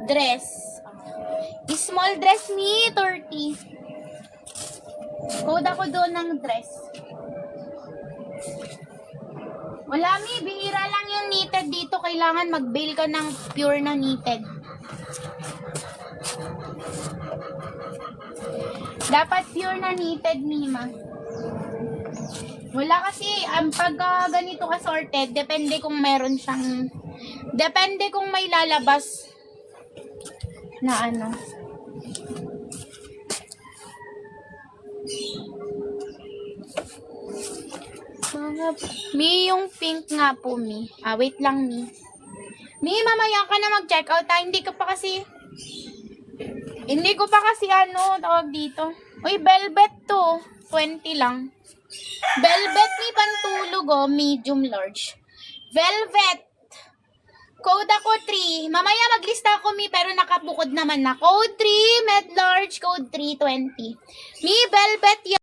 Dress. Small dress ni 30. Code ako doon ng dress. Wala mi, bihira lang yung knitted dito. Kailangan mag-bail ka ng pure na knitted. Dapat pure na knitted, Mima. Wala kasi, pag ganito ka sorted, depende kung meron siyang, depende kung may lalabas na ano. Mi, yung pink nga po, Mi. Wait lang, Mi. Mi, mamaya ka na mag-check out. Hindi ko pa kasi tawag dito. Uy, velvet to. 20 lang. Velvet ni pantulog, medium large. Velvet. Code ako 3. Mamaya maglista ako, Mi, pero nakabukod naman na. Code 3, med large, code 320. Mi, velvet yan.